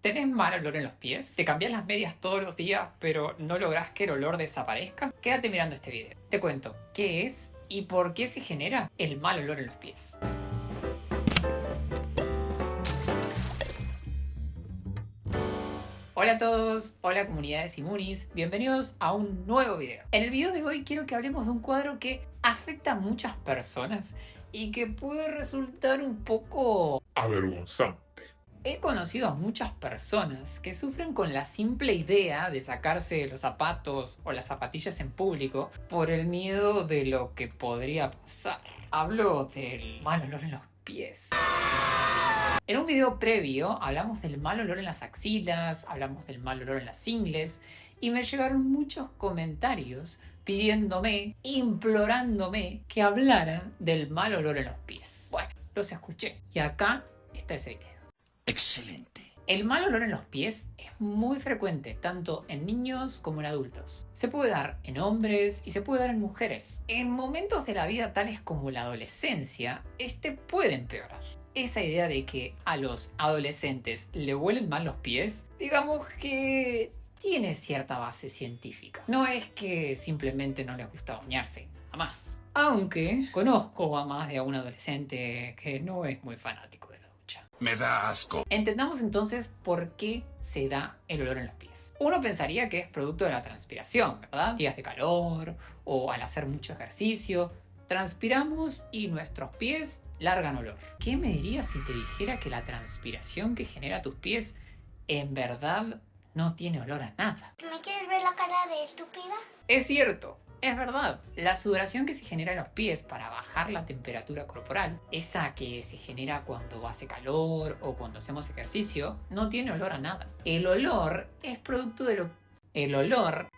¿Tenés mal olor en los pies? ¿Te cambias las medias todos los días pero no lográs que el olor desaparezca? Quédate mirando este video. Te cuento qué es y por qué se genera el mal olor en los pies. Hola a todos, hola comunidades Immunis, bienvenidos a un nuevo video. En el video de hoy quiero que hablemos de un cuadro que afecta a muchas personas y que puede resultar un poco avergonzante. He conocido a muchas personas que sufren con la simple idea de sacarse los zapatos o las zapatillas en público por el miedo de lo que podría pasar. Hablo del mal olor en los pies. En un video previo hablamos del mal olor en las axilas, hablamos del mal olor en las ingles y me llegaron muchos comentarios pidiéndome, implorándome que hablara del mal olor en los pies. Bueno, los escuché y acá está ese video. Excelente. El mal olor en los pies es muy frecuente tanto en niños como en adultos. Se puede dar en hombres y se puede dar en mujeres. En momentos de la vida tales como la adolescencia, este puede empeorar. Esa idea de que a los adolescentes le huelen mal los pies, digamos que tiene cierta base científica. No es que simplemente no les gusta bañarse, jamás. Aunque conozco a más de un adolescente que no es muy fanático de la ducha. Me da asco. Entendamos entonces por qué se da el olor en los pies. Uno pensaría que es producto de la transpiración, ¿verdad? Días de calor o al hacer mucho ejercicio. Transpiramos y nuestros pies largan olor. ¿Qué me dirías si te dijera que la transpiración que genera tus pies en verdad no tiene olor a nada? ¿Me quieres ver la cara de estúpida? Es cierto, es verdad. La sudoración que se genera en los pies para bajar la temperatura corporal, esa que se genera cuando hace calor o cuando hacemos ejercicio, no tiene olor a nada. El olor es producto de lo... El olor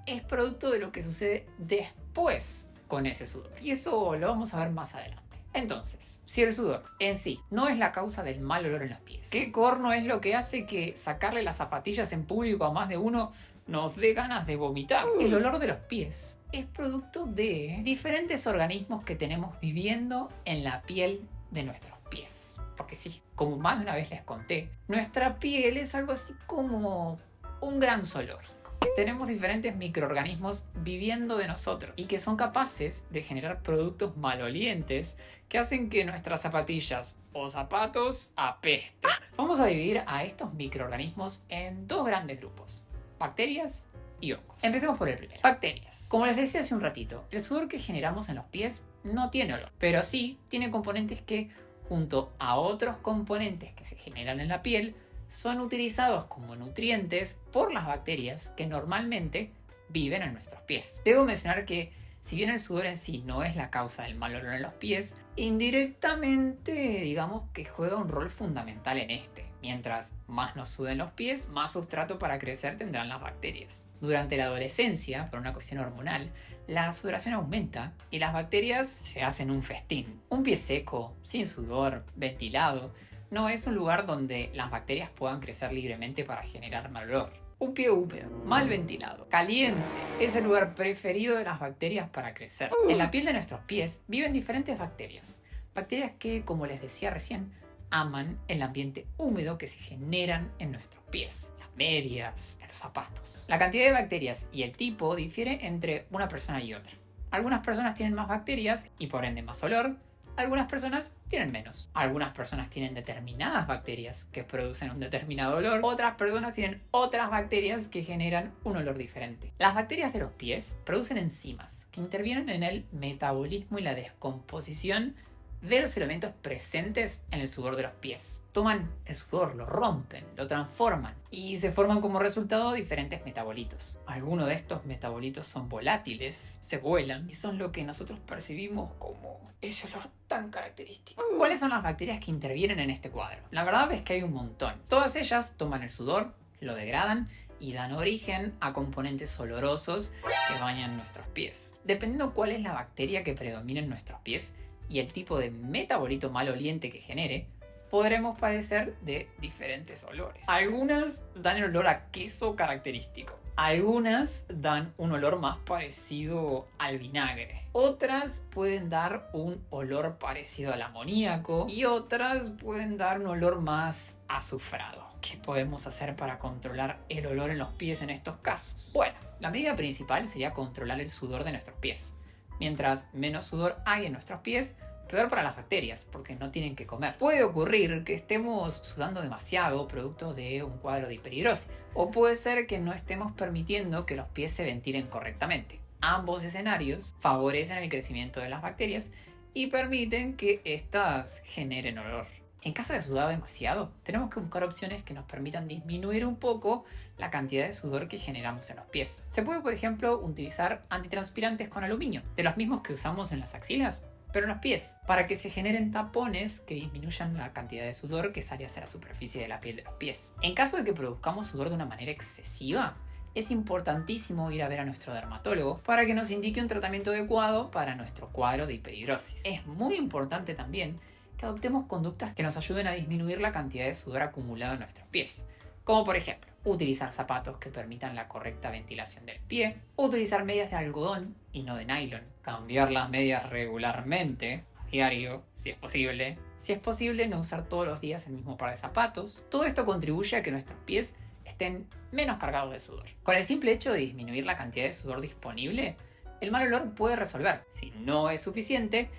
es producto de lo que sucede después con ese sudor. Y eso lo vamos a ver más adelante. Entonces, si el sudor en sí no es la causa del mal olor en los pies, ¿qué corno es lo que hace que sacarle las zapatillas en público a más de uno nos dé ganas de vomitar? El olor de los pies es producto de diferentes organismos que tenemos viviendo en la piel de nuestros pies. Porque sí, como más de una vez les conté, nuestra piel es algo así como un gran zoológico. Tenemos diferentes microorganismos viviendo de nosotros y que son capaces de generar productos malolientes que hacen que nuestras zapatillas o zapatos apesten. Vamos a dividir a estos microorganismos en dos grandes grupos: bacterias y hongos. Empecemos por el primero. Bacterias. Como les decía hace un ratito, el sudor que generamos en los pies no tiene olor, pero sí tiene componentes que, junto a otros componentes que se generan en la piel, son utilizados como nutrientes por las bacterias que normalmente viven en nuestros pies. Debo mencionar que, si bien el sudor en sí no es la causa del mal olor en los pies, indirectamente digamos que juega un rol fundamental en este. Mientras más nos suden los pies, más sustrato para crecer tendrán las bacterias. Durante la adolescencia, por una cuestión hormonal, la sudoración aumenta y las bacterias se hacen un festín. Un pie seco, sin sudor, ventilado, no es un lugar donde las bacterias puedan crecer libremente para generar mal olor. Un pie húmedo, mal ventilado, caliente, es el lugar preferido de las bacterias para crecer. En la piel de nuestros pies viven diferentes bacterias. Bacterias que, como les decía recién, aman el ambiente húmedo que se generan en nuestros pies, las medias, en los zapatos. La cantidad de bacterias y el tipo difiere entre una persona y otra. Algunas personas tienen más bacterias y por ende más olor. Algunas personas tienen menos. Algunas personas tienen determinadas bacterias que producen un determinado olor. Otras personas tienen otras bacterias que generan un olor diferente. Las bacterias de los pies producen enzimas que intervienen en el metabolismo y la descomposición de los elementos presentes en el sudor de los pies. Toman el sudor, lo rompen, lo transforman y se forman como resultado diferentes metabolitos. Algunos de estos metabolitos son volátiles, se vuelan y son lo que nosotros percibimos como ese olor tan característico. ¿Cuáles son las bacterias que intervienen en este cuadro? La verdad es que hay un montón. Todas ellas toman el sudor, lo degradan y dan origen a componentes olorosos que bañan nuestros pies. Dependiendo cuál es la bacteria que predomina en nuestros pies y el tipo de metabolito maloliente que genere, podremos padecer de diferentes olores. Algunas dan el olor a queso característico. Algunas dan un olor más parecido al vinagre. Otras pueden dar un olor parecido al amoníaco. Y otras pueden dar un olor más azufrado. ¿Qué podemos hacer para controlar el olor en los pies en estos casos? Bueno, la medida principal sería controlar el sudor de nuestros pies. Mientras menos sudor hay en nuestros pies, peor para las bacterias, porque no tienen que comer. Puede ocurrir que estemos sudando demasiado producto de un cuadro de hiperhidrosis. O puede ser que no estemos permitiendo que los pies se ventilen correctamente. Ambos escenarios favorecen el crecimiento de las bacterias y permiten que éstas generen olor. En caso de sudar demasiado, tenemos que buscar opciones que nos permitan disminuir un poco la cantidad de sudor que generamos en los pies. Se puede, por ejemplo, utilizar antitranspirantes con aluminio, de los mismos que usamos en las axilas, pero en los pies, para que se generen tapones que disminuyan la cantidad de sudor que sale hacia la superficie de la piel de los pies. En caso de que produzcamos sudor de una manera excesiva, es importantísimo ir a ver a nuestro dermatólogo para que nos indique un tratamiento adecuado para nuestro cuadro de hiperhidrosis. Es muy importante también que adoptemos conductas que nos ayuden a disminuir la cantidad de sudor acumulado en nuestros pies, como por ejemplo, utilizar zapatos que permitan la correcta ventilación del pie, utilizar medias de algodón y no de nylon, cambiar las medias regularmente, a diario, si es posible, no usar todos los días el mismo par de zapatos. Todo esto contribuye a que nuestros pies estén menos cargados de sudor. Con el simple hecho de disminuir la cantidad de sudor disponible, el mal olor puede resolver. Si no es suficiente,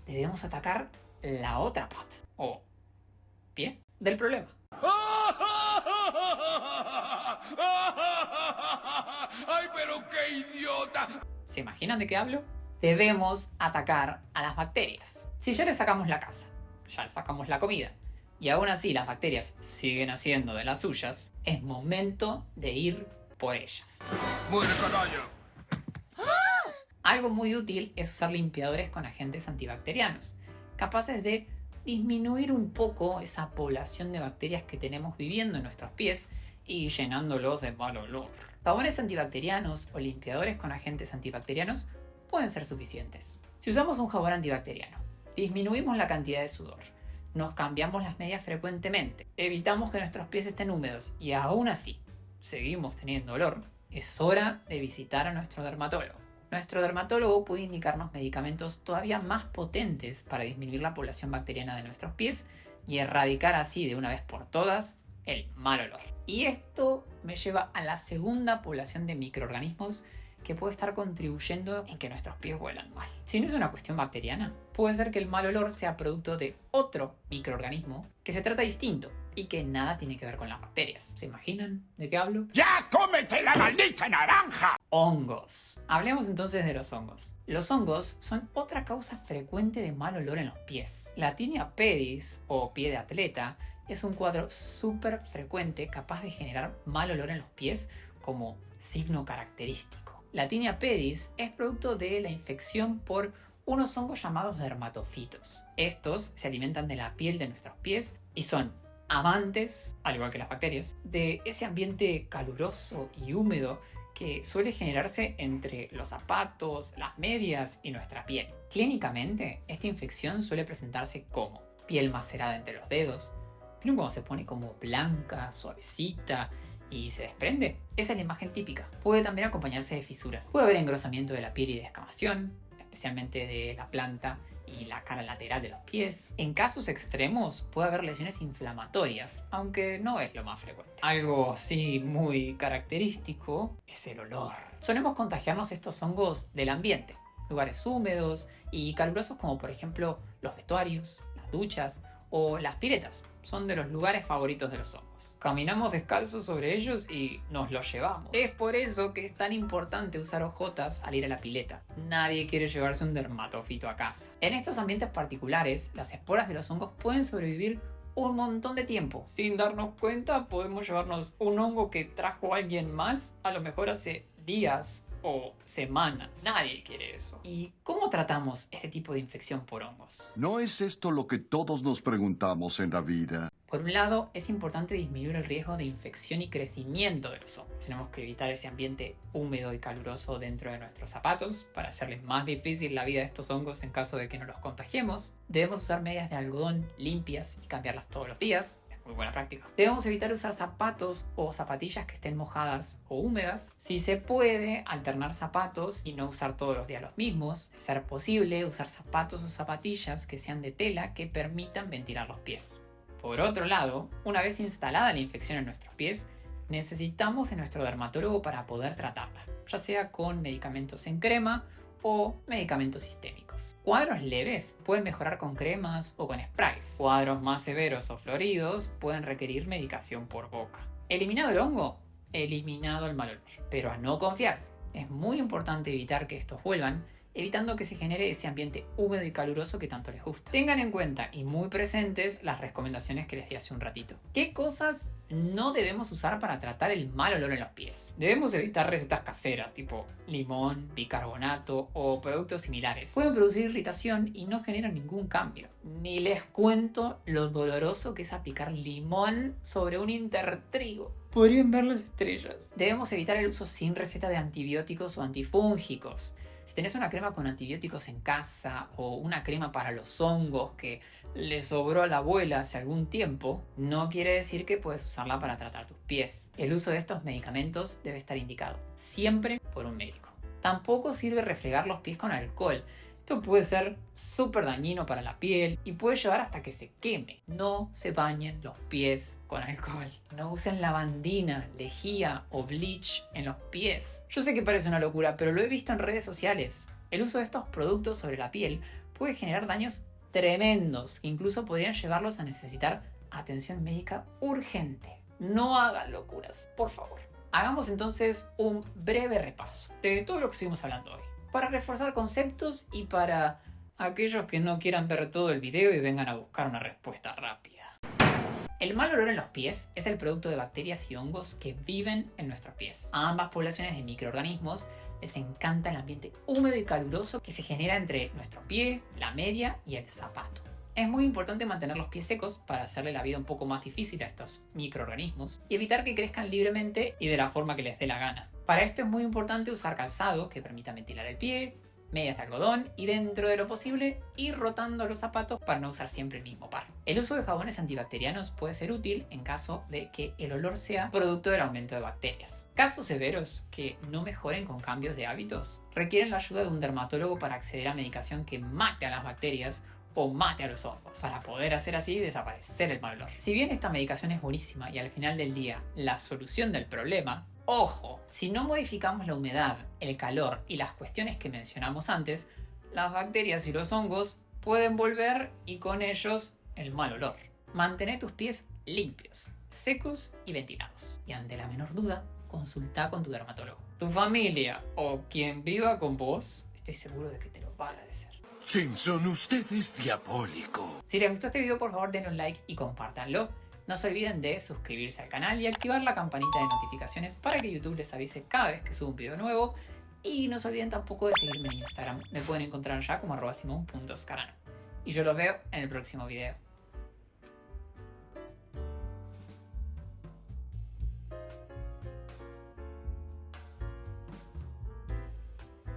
debemos atacar la otra pata, o pie, del problema. ¡Ay, pero qué idiota! ¿Se imaginan de qué hablo? Debemos atacar a las bacterias. Si ya le sacamos la casa, ya le sacamos la comida, y aún así las bacterias siguen haciendo de las suyas, es momento de ir por ellas. ¡Muere, canalla! Algo muy útil es usar limpiadores con agentes antibacterianos, capaces de disminuir un poco esa población de bacterias que tenemos viviendo en nuestros pies y llenándolos de mal olor. Jabones antibacterianos o limpiadores con agentes antibacterianos pueden ser suficientes. Si usamos un jabón antibacteriano, disminuimos la cantidad de sudor, nos cambiamos las medias frecuentemente, evitamos que nuestros pies estén húmedos y aún así seguimos teniendo olor, es hora de visitar a nuestro dermatólogo. Nuestro dermatólogo puede indicarnos medicamentos todavía más potentes para disminuir la población bacteriana de nuestros pies y erradicar así de una vez por todas el mal olor. Y esto me lleva a la segunda población de microorganismos que puede estar contribuyendo en que nuestros pies huelan mal. Si no es una cuestión bacteriana, puede ser que el mal olor sea producto de otro microorganismo que se trata distinto y que nada tiene que ver con las bacterias. ¿Se imaginan de qué hablo? ¡Ya cómete la maldita naranja! Hongos. Hablemos entonces de los hongos. Los hongos son otra causa frecuente de mal olor en los pies. La tinea pedis, o pie de atleta, es un cuadro súper frecuente capaz de generar mal olor en los pies como signo característico. La tinea pedis es producto de la infección por unos hongos llamados dermatofitos. Estos se alimentan de la piel de nuestros pies y son amantes, al igual que las bacterias, de ese ambiente caluroso y húmedo que suele generarse entre los zapatos, las medias y nuestra piel. Clínicamente, esta infección suele presentarse como piel macerada entre los dedos. ¿Vieron cómo se pone como blanca, suavecita y se desprende? Esa es la imagen típica. Puede también acompañarse de fisuras. Puede haber engrosamiento de la piel y descamación, especialmente de la planta y la cara lateral de los pies. En casos extremos puede haber lesiones inflamatorias, aunque no es lo más frecuente. Algo sí muy característico es el olor. Solemos contagiarnos estos hongos del ambiente, lugares húmedos y calurosos como por ejemplo los vestuarios, las duchas o las piletas. Son de los lugares favoritos de los hongos. Caminamos descalzos sobre ellos y nos los llevamos. Es por eso que es tan importante usar ojotas al ir a la pileta. Nadie quiere llevarse un dermatofito a casa. En estos ambientes particulares, las esporas de los hongos pueden sobrevivir un montón de tiempo. Sin darnos cuenta, podemos llevarnos un hongo que trajo alguien más, a lo mejor hace días o semanas. Nadie quiere eso. ¿Y cómo tratamos este tipo de infección por hongos? ¿No es esto lo que todos nos preguntamos en la vida? Por un lado, es importante disminuir el riesgo de infección y crecimiento de los hongos. Tenemos que evitar ese ambiente húmedo y caluroso dentro de nuestros zapatos para hacerles más difícil la vida de estos hongos en caso de que no los contagiemos. Debemos usar medias de algodón limpias y cambiarlas todos los días. Muy buena práctica. Debemos evitar usar zapatos o zapatillas que estén mojadas o húmedas. Si se puede, alternar zapatos y no usar todos los días los mismos. De ser posible, usar zapatos o zapatillas que sean de tela que permitan ventilar los pies. Por otro lado, una vez instalada la infección en nuestros pies, necesitamos de nuestro dermatólogo para poder tratarla, ya sea con medicamentos en crema o medicamentos sistémicos. Cuadros leves pueden mejorar con cremas o con sprays. Cuadros más severos o floridos pueden requerir medicación por boca. Eliminado el hongo, eliminado el mal olor. Pero a no confiarse. Es muy importante evitar que estos vuelvan, evitando que se genere ese ambiente húmedo y caluroso que tanto les gusta. Tengan en cuenta y muy presentes las recomendaciones que les di hace un ratito. ¿Qué cosas no debemos usar para tratar el mal olor en los pies? Debemos evitar recetas caseras, tipo limón, bicarbonato o productos similares. Pueden producir irritación y no generan ningún cambio. Ni les cuento lo doloroso que es aplicar limón sobre un intertrigo. Podrían ver las estrellas. Debemos evitar el uso sin receta de antibióticos o antifúngicos. Si tenés una crema con antibióticos en casa o una crema para los hongos que le sobró a la abuela hace algún tiempo, no quiere decir que puedes usarla para tratar tus pies. El uso de estos medicamentos debe estar indicado siempre por un médico. Tampoco sirve refregar los pies con alcohol. Esto puede ser súper dañino para la piel y puede llevar hasta que se queme. No se bañen los pies con alcohol. No usen lavandina, lejía o bleach en los pies. Yo sé que parece una locura, pero lo he visto en redes sociales. El uso de estos productos sobre la piel puede generar daños tremendos que incluso podrían llevarlos a necesitar atención médica urgente. No hagan locuras, por favor. Hagamos entonces un breve repaso de todo lo que estuvimos hablando hoy, para reforzar conceptos y para aquellos que no quieran ver todo el video y vengan a buscar una respuesta rápida. El mal olor en los pies es el producto de bacterias y hongos que viven en nuestros pies. A ambas poblaciones de microorganismos les encanta el ambiente húmedo y caluroso que se genera entre nuestro pie, la media y el zapato. Es muy importante mantener los pies secos para hacerle la vida un poco más difícil a estos microorganismos y evitar que crezcan libremente y de la forma que les dé la gana. Para esto es muy importante usar calzado que permita ventilar el pie, medias de algodón y, dentro de lo posible, ir rotando los zapatos para no usar siempre el mismo par. El uso de jabones antibacterianos puede ser útil en caso de que el olor sea producto del aumento de bacterias. Casos severos que no mejoren con cambios de hábitos requieren la ayuda de un dermatólogo para acceder a medicación que mate a las bacterias o mate a los hongos, para poder hacer así desaparecer el mal olor. Si bien esta medicación es buenísima y al final del día la solución del problema, ojo, si no modificamos la humedad, el calor y las cuestiones que mencionamos antes, las bacterias y los hongos pueden volver y con ellos el mal olor. Mantén tus pies limpios, secos y ventilados. Y ante la menor duda, consulta con tu dermatólogo. Tu familia o quien viva con vos, estoy seguro de que te lo va a agradecer. Simpson, usted es diabólico. Si les gustó este video, por favor denle un like y compártanlo. No se olviden de suscribirse al canal y activar la campanita de notificaciones para que YouTube les avise cada vez que subo un video nuevo. Y no se olviden tampoco de seguirme en Instagram. Me pueden encontrar ya como @simon.scarano. Y yo los veo en el próximo video.